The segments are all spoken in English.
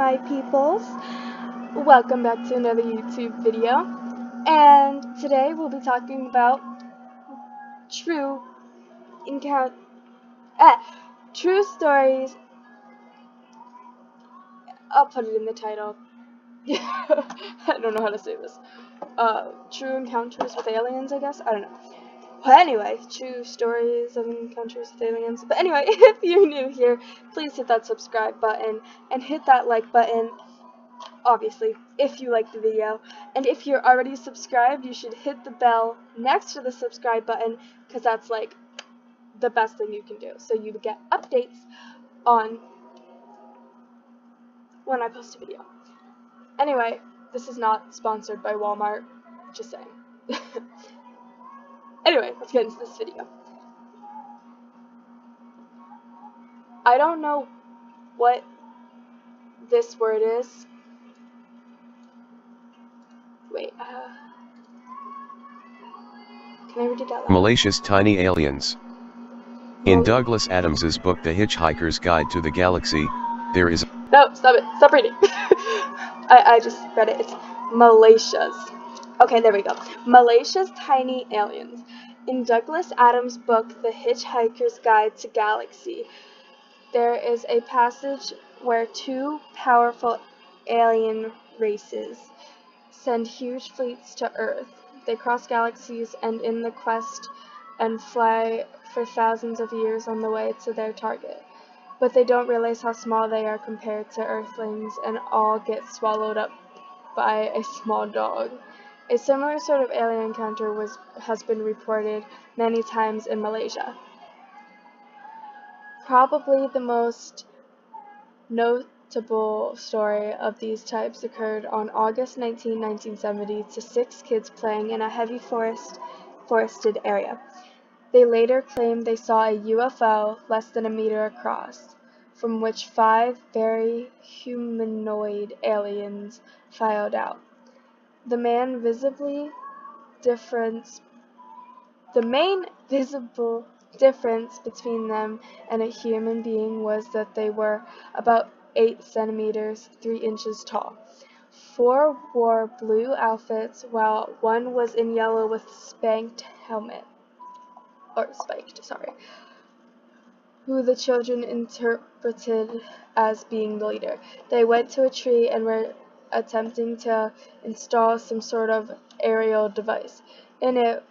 my peoples. Welcome back to another YouTube video. And today we'll be talking about true true stories. I'll put it in the title. I don't know how to say this. True encounters with aliens, I guess? I don't know. But anyway, true stories of encounters with aliens. But anyway, if you're new here, please hit that subscribe button and hit that like button, obviously, if you like the video. And if you're already subscribed, you should hit the bell next to the subscribe button, because that's like the best thing you can do. So you get updates on when I post a video. Anyway, this is not sponsored by Walmart, just saying. Anyway, let's get into this video. I don't know what this word is. Wait, can I read it out loud? Malicious tiny aliens. In Douglas Adams's book The Hitchhiker's Guide to the Galaxy, there is... No, stop it. Stop reading. I just read it. It's malicious. Okay, there we go. Malicious tiny aliens. In Douglas Adams' book, The Hitchhiker's Guide to Galaxy, there is a passage where two powerful alien races send huge fleets to Earth. They cross galaxies and in the quest and fly for thousands of years on the way to their target. But they don't realize how small they are compared to Earthlings and all get swallowed up by a small dog. A similar sort of alien encounter has been reported many times in Malaysia. Probably the most notable story of these types occurred on August 19, 1970 to 6 kids playing in a heavy forested area. They later claimed they saw a UFO less than a meter across, from which 5 very humanoid aliens filed out. The main visible difference between them and a human being was that they were about 8 centimeters, 3 inches tall. 4 wore blue outfits, while 1 was in yellow with spiked, who the children interpreted as being the leader. They went to a tree and were attempting to install some sort of aerial device. In it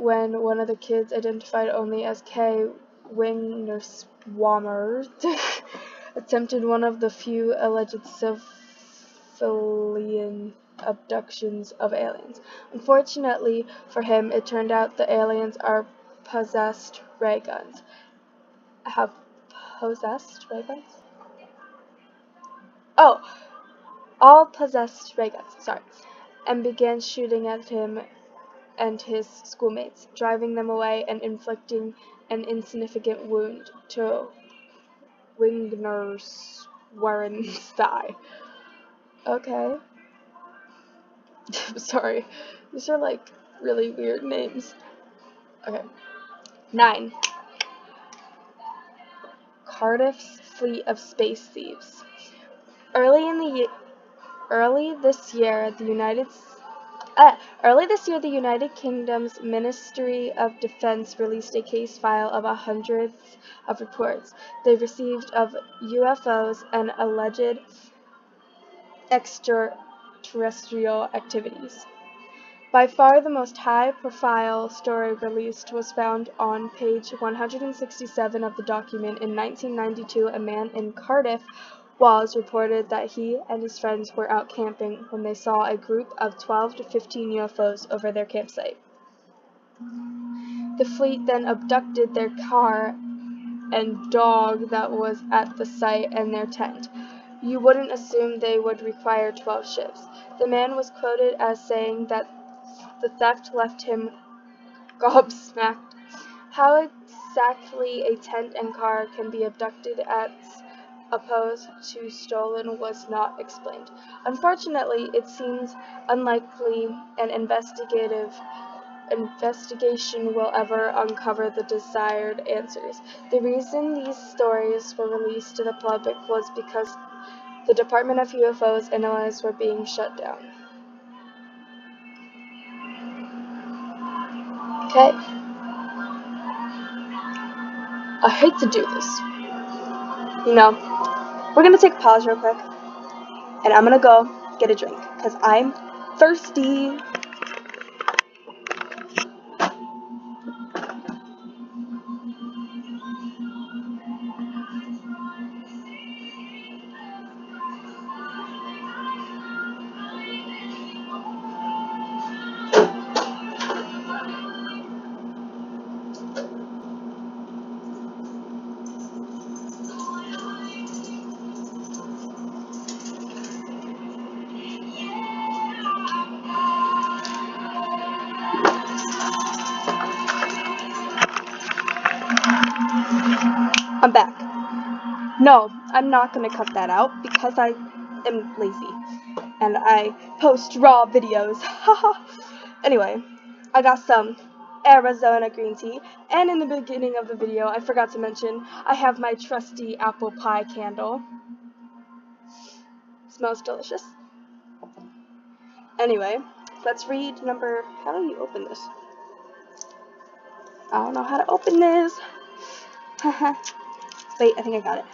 when one of the kids, identified only as K. Wingnerswammer, attempted one of the few alleged civilian abductions of aliens. Unfortunately for him, it turned out the aliens are possessed ray guns. All possessed ray guns, and began shooting at him and his schoolmates, driving them away and inflicting an insignificant wound to Wingnerswammer's thigh. Okay. Sorry. These are like really weird names. Okay. 9. Cardiff's fleet of space thieves. Early this year, the United Kingdom's Ministry of Defense released a case file of hundreds of reports they received of UFOs and alleged extraterrestrial activities. By far the most high-profile story released was found on page 167 of the document. In 1992, a man in Cardiff Walls reported that he and his friends were out camping when they saw a group of 12 to 15 UFOs over their campsite. The fleet then abducted their car and dog that was at the site and their tent. You wouldn't assume they would require 12 ships. The man was quoted as saying that the theft left him gobsmacked. How exactly a tent and car can be abducted as opposed to stolen was not explained. Unfortunately, it seems unlikely an investigative investigation will ever uncover the desired answers. The reason these stories were released to the public was because the Department of UFOs and Aliens were being shut down. Okay. I hate to do this. You know, we're gonna take a pause real quick, and I'm gonna go get a drink, because I'm thirsty. I'm back. No, I'm not gonna cut that out because I am lazy and I post raw videos. Haha. Anyway, I got some Arizona green tea, and in the beginning of the video, I forgot to mention, I have my trusty apple pie candle. Smells delicious. Anyway, let's read number. How do you open this? I don't know how to open this. Haha. Wait, I think I got it.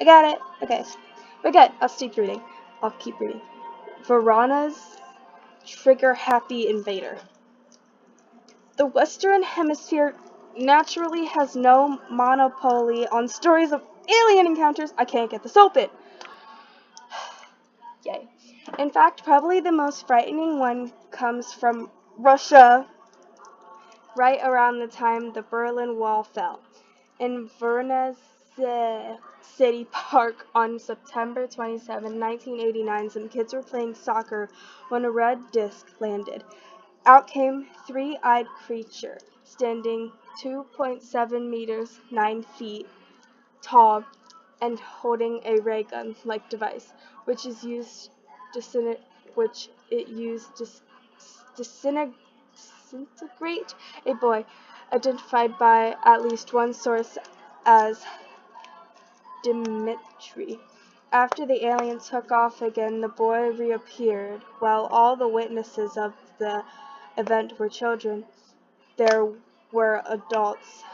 I got it. Okay. We're good. I'll keep reading. Verana's trigger-happy invader. The Western Hemisphere naturally has no monopoly on stories of alien encounters. I can't get this open. Yay. In fact, probably the most frightening one comes from Russia, right around the time the Berlin Wall fell. In Verna's City Park on September 27, 1989, some kids were playing soccer when a red disc landed. Out came three-eyed creature, standing 2.7 meters, 9 feet tall, and holding a ray gun-like device, which it used to disintegrate a boy, identified by at least one source as Dimitri. After the alien took off again, the boy reappeared. While all the witnesses of the event were children, there were adults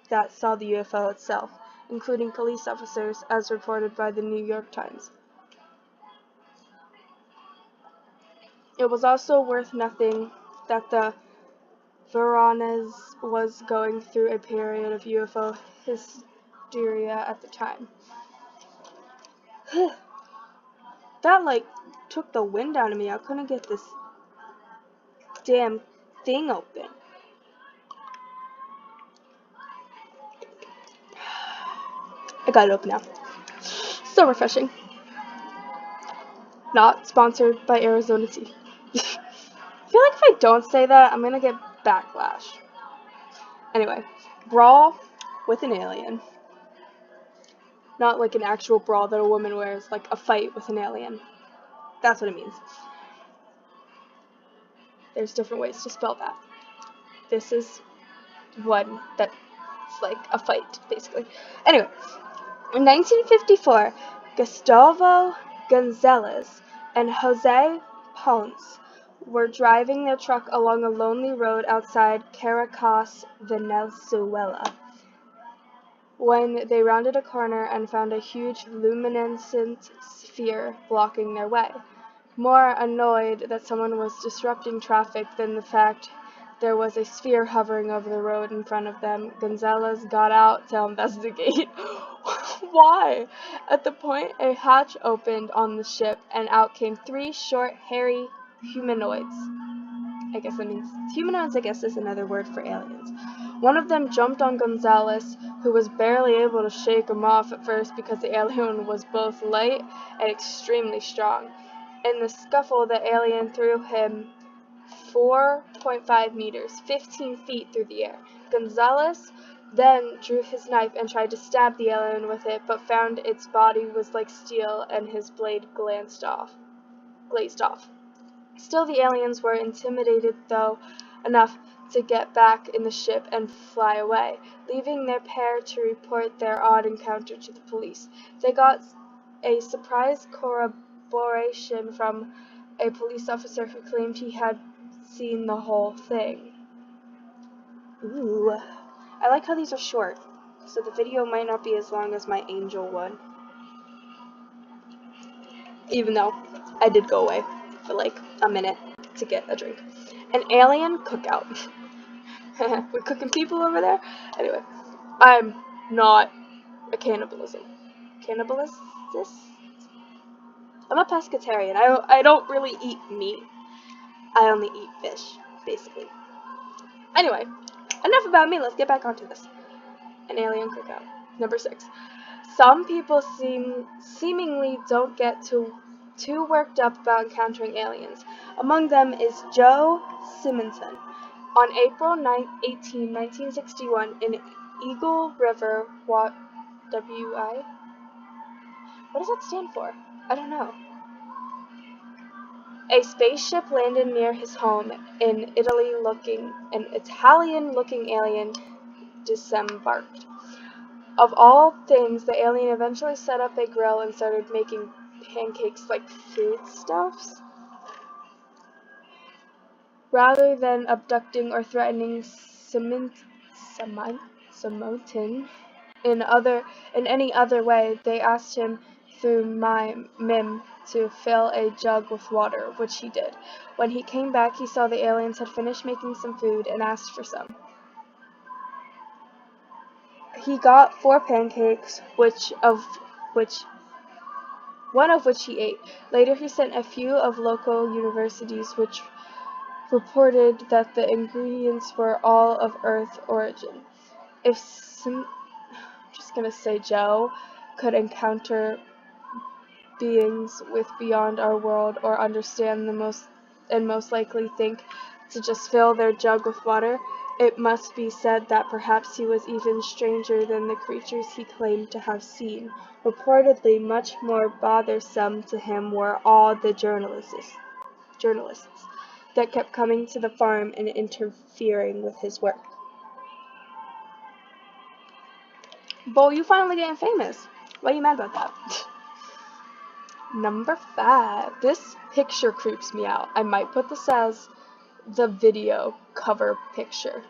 that saw the UFO itself, including police officers, as reported by the New York Times. It was also worth noting that the Veronas was going through a period of UFO hysteria at the time. That, took the wind out of me. I couldn't get this damn thing open. I got it open now. So refreshing. Not sponsored by Arizona Tea. I feel like if I don't say that, I'm gonna get backlash. Anyway, brawl with an alien. Not like an actual brawl that a woman wears, like a fight with an alien. That's what it means. There's different ways to spell that. This is one that's like a fight, basically. Anyway, in 1954, Gustavo Gonzalez and Jose Ponce were driving their truck along a lonely road outside Caracas, Venezuela, when they rounded a corner and found a huge luminescent sphere blocking their way. More annoyed that someone was disrupting traffic than the fact there was a sphere hovering over the road in front of them, Gonzalez got out to investigate. Why? At the point, a hatch opened on the ship, and out came three short, hairy humanoids. I guess that means humanoids, I guess, is another word for aliens. One of them jumped on Gonzalez, who was barely able to shake him off at first because the alien was both light and extremely strong. In the scuffle, the alien threw him 4.5 meters, 15 feet through the air. Gonzalez then drew his knife and tried to stab the alien with it, but found its body was like steel and his blade glazed off. Still, the aliens were intimidated, though, enough to get back in the ship and fly away, leaving their pair to report their odd encounter to the police. They got a surprise corroboration from a police officer who claimed he had seen the whole thing. Ooh. I like how these are short, so the video might not be as long as my angel one. Even though I did go away for like a minute to get a drink. An alien cookout. We're cooking people over there? Anyway, I'm not a cannibalist. I'm a pescatarian. I don't really eat meat. I only eat fish, basically. Anyway, enough about me. Let's get back onto this. An alien cookout. Number 6. Some people seemingly don't get too worked up about encountering aliens. Among them is Joe Simonson. On April 18, 1961, in Eagle River, W.I.? What does that stand for? I don't know. A spaceship landed near his home in Italy. An Italian-looking alien disembarked. Of all things, the alien eventually set up a grill and started making pancakes like foodstuffs. Rather than abducting or threatening Simonton in any other way, they asked him through mime to fill a jug with water, which he did. When he came back, he saw the aliens had finished making some food and asked for some. He got 4 pancakes, one of which he ate. Later, he sent a few of local universities, which reported that the ingredients were all of Earth origin. If Joe could encounter beings with beyond our world or understand most likely think to just fill their jug with water, it must be said that perhaps he was even stranger than the creatures he claimed to have seen. Reportedly, much more bothersome to him were all the journalists that kept coming to the farm and interfering with his work. Bo, you finally getting famous. Why are you mad about that? Number 5. This picture creeps me out. I might put this as the video cover picture.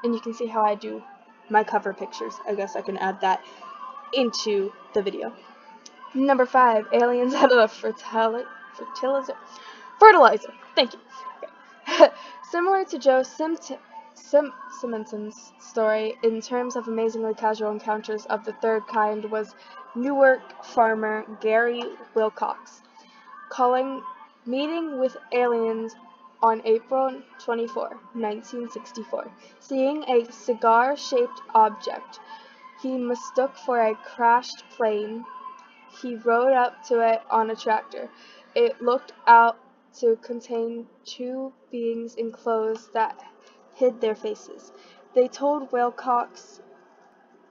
And you can see how I do my cover pictures. I guess I can add that into the video. Number 5. Aliens out of a fertilizer. Thank you. Okay. Similar to Joe Simonson's story, in terms of amazingly casual encounters of the third kind, was Newark farmer Gary Wilcox, meeting with aliens on April 24, 1964. Seeing a cigar-shaped object he mistook for a crashed plane, he rode up to it on a tractor. It looked out to contain 2 beings in clothes that hid their faces. They told Wilcox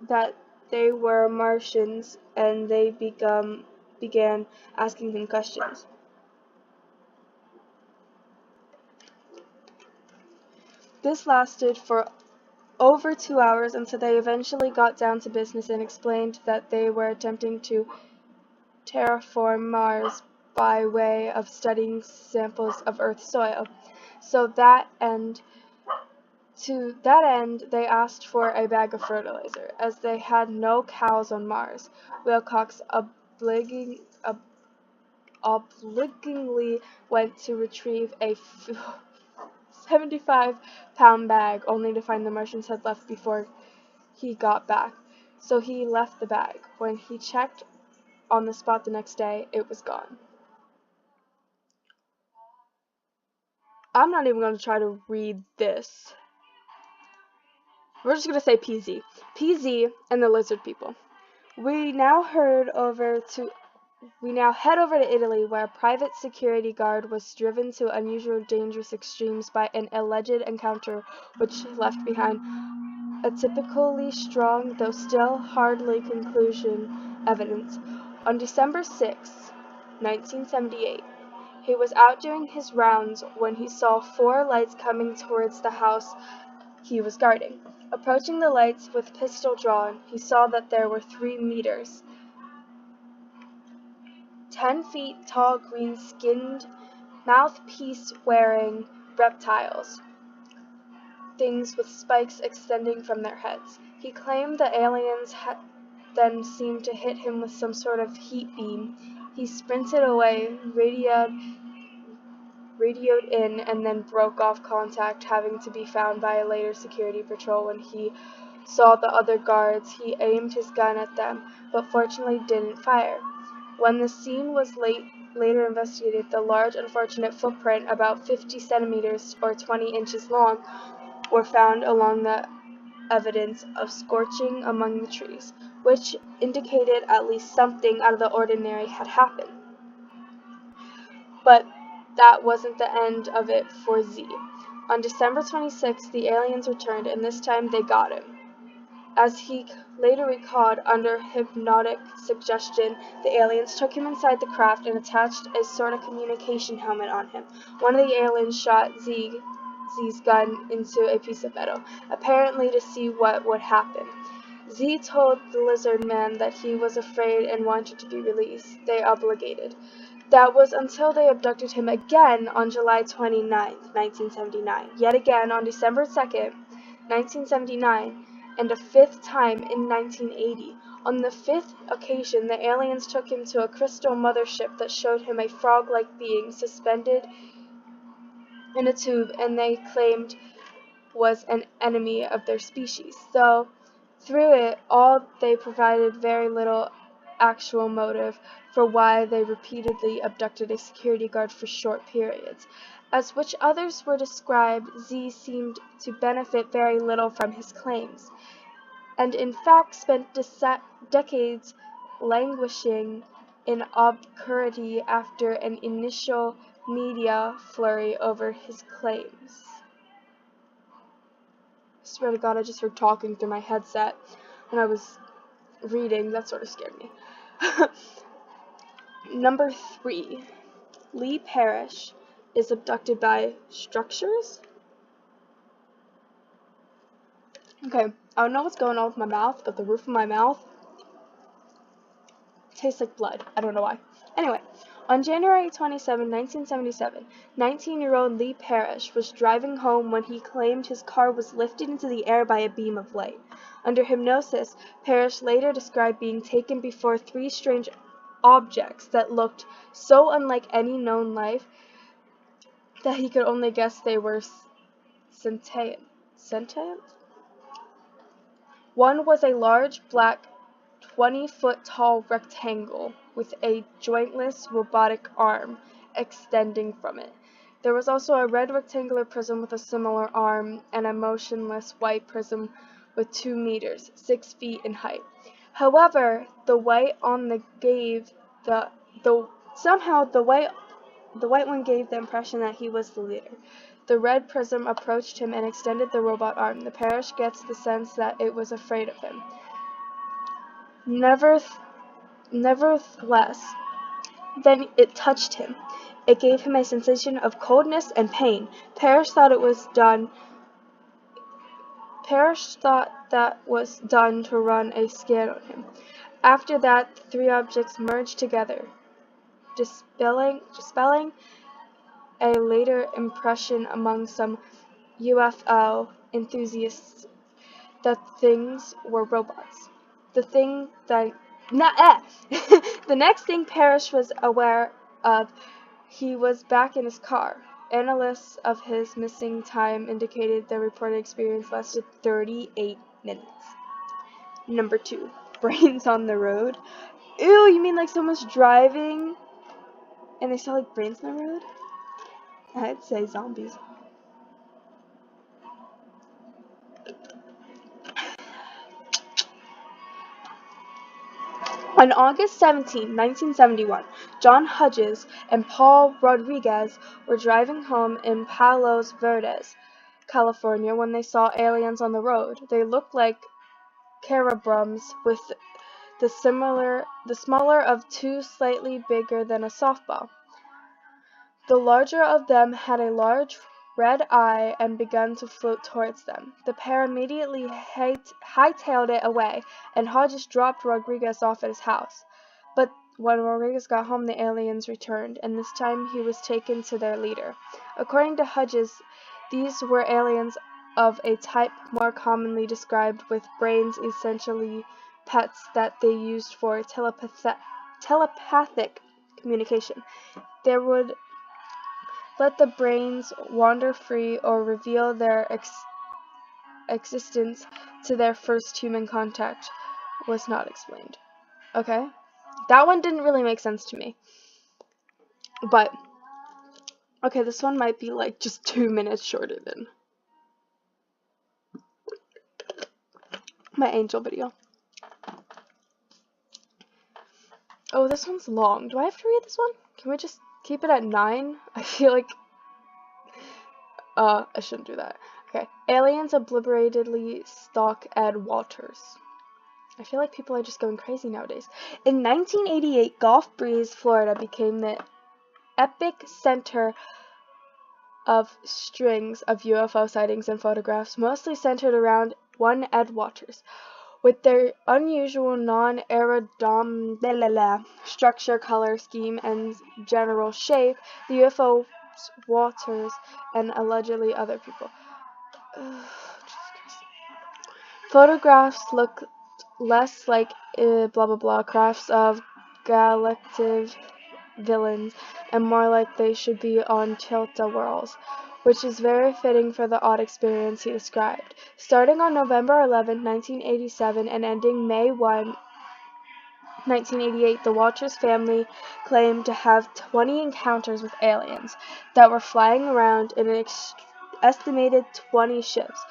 that they were Martians, and they began asking him questions. This lasted for over 2 hours until they eventually got down to business and explained that they were attempting to terraform Mars by way of studying samples of Earth's soil. To that end, they asked for a bag of fertilizer, as they had no cows on Mars. Wilcox obligingly went to retrieve a 75-pound bag, only to find the Martians had left before he got back. So he left the bag. When he checked on the spot the next day, it was gone. I'm not even going to try to read this. We're just going to say PZ. PZ and the lizard people. We now head over to Italy, where a private security guard was driven to unusual dangerous extremes by an alleged encounter which left behind a typically strong, though still hardly conclusion, evidence. On December 6, 1978, He was out doing his rounds when he saw 4 lights coming towards the house he was guarding. Approaching the lights with pistol drawn, he saw that there were 3 meters, 10 feet tall, green-skinned, mouthpiece-wearing reptiles, things with spikes extending from their heads. He claimed the aliens then seemed to hit him with some sort of heat beam. He sprinted away, radioed in, and then broke off contact, having to be found by a later security patrol. When he saw the other guards, he aimed his gun at them, but fortunately didn't fire. When the scene was later investigated, the large unfortunate footprint, about 50 centimeters or 20 inches long, were found along the evidence of scorching among the trees, which indicated at least something out of the ordinary had happened. But that wasn't the end of it for Z. On December 26th, the aliens returned, and this time they got him. As he later recalled, under hypnotic suggestion, the aliens took him inside the craft and attached a sort of communication helmet on him. One of the aliens shot Z's gun into a piece of metal, apparently to see what would happen. Z told the lizard man that he was afraid and wanted to be released. They obligated. That was until they abducted him again on July 29th, 1979, yet again on December 2nd, 1979, and a 5th time in 1980. On the 5th occasion, the aliens took him to a crystal mothership that showed him a frog-like being suspended in a tube, and they claimed was an enemy of their species. Though through it all they provided very little actual motive for why they repeatedly abducted a security guard for short periods. As which others were described, Z seemed to benefit very little from his claims, and in fact spent decades languishing in obscurity after an initial media flurry over his claims. I swear to God, I just heard talking through my headset when I was reading. That sort of scared me. Number 3. Lee Parrish is abducted by structures? Okay, I don't know what's going on with my mouth, but the roof of my mouth tastes like blood. I don't know why. Anyway, on January 27, 1977, 19-year-old Lee Parrish was driving home when he claimed his car was lifted into the air by a beam of light. Under hypnosis, Parrish later described being taken before 3 strange objects that looked so unlike any known life that he could only guess they were sentient. One was a large black 20-foot tall rectangle with a jointless robotic arm extending from it. There was also a red rectangular prism with a similar arm and a motionless white prism with 2 meters, 6 feet in height. However, the white one gave the impression that he was the leader. The red prism approached him and extended the robot arm. The Parrish gets the sense that it was afraid of him. Nevertheless, then it touched him. It gave him a sensation of coldness and pain. Parrish thought that was done to run a scan on him. After that, the 3 objects merged together, dispelling a later impression among some UFO enthusiasts that things were robots. The next thing Parrish was aware of, he was back in his car. Analysts of his missing time indicated the reported experience lasted 38 minutes. Number 2. Brains on the road. Ew, you mean like someone's driving and they saw like brains on the road? I'd say zombies. On August 17, 1971, John Hughes and Paul Rodriguez were driving home in Palos Verdes, California, when they saw aliens on the road. They looked like carabrums, with the smaller of 2 slightly bigger than a softball. The larger of them had a large red eye and began to float towards them. The pair immediately hightailed it away, and Hodges dropped Rodriguez off at his house. But when Rodriguez got home, the aliens returned, and this time he was taken to their leader. According to Hodges, these were aliens of a type more commonly described with brains, essentially pets that they used for telepathic communication. They would let the brains wander free or reveal their existence to their first human contact. Was not explained. Okay? That one didn't really make sense to me. But, okay, this one might be like just 2 minutes shorter than my angel video. Oh, this one's long. Do I have to read this one? Can we just keep it at 9? I feel like I shouldn't do that. Okay. Aliens obliteratedly stalk Ed Walters. I feel like people are just going crazy nowadays. In 1988, Gulf Breeze, Florida became the epic center of strings of UFO sightings and photographs, mostly centered around one Ed Walters. With their unusual non-aerodynamic structure, color scheme, and general shape, the UFOs, Walters, and allegedly other people. Photographs look less like blah blah blah crafts of galactic villains and more like they should be on tilt-a-whirls, which is very fitting for the odd experience he described. Starting on November 11, 1987 and ending May 1, 1988, the Walters family claimed to have 20 encounters with aliens that were flying around in an estimated 20 ships,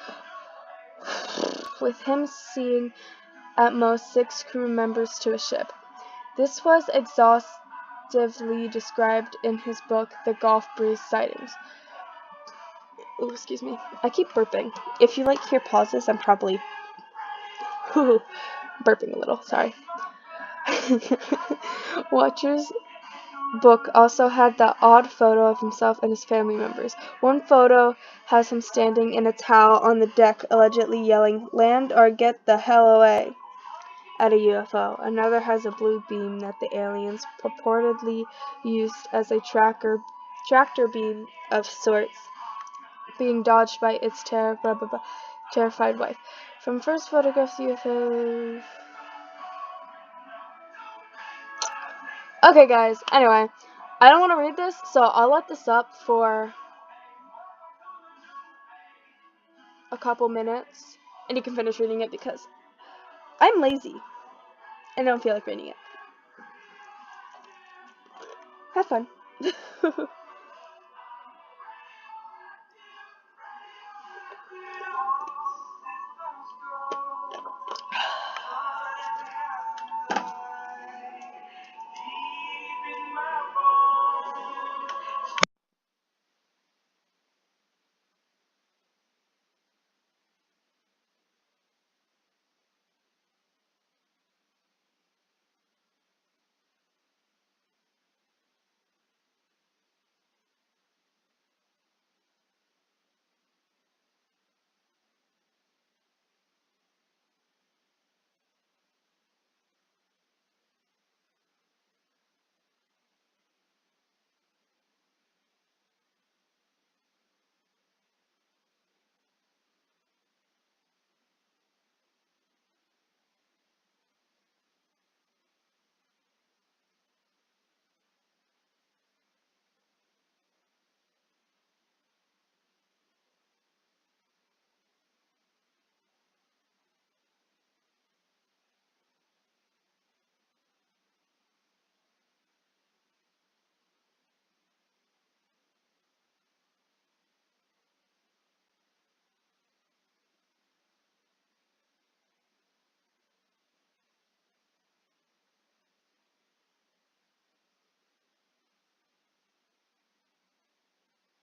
with him seeing at most 6 crew members to a ship. This was exhaustively described in his book, The Gulf Breeze Sightings. Ooh, excuse me. I keep burping. If you hear pauses, I'm probably burping a little. Sorry. Watcher's book also had the odd photo of himself and his family members. One photo has him standing in a towel on the deck, allegedly yelling, "Land or get the hell away," at a UFO. Another has a blue beam that the aliens purportedly used as a tractor beam of sorts, being dodged by its terrified wife. From first photographs, UFO. Okay, guys. Anyway, I don't want to read this, so I'll let this up for a couple minutes, and you can finish reading it because I'm lazy and I don't feel like reading it. Have fun.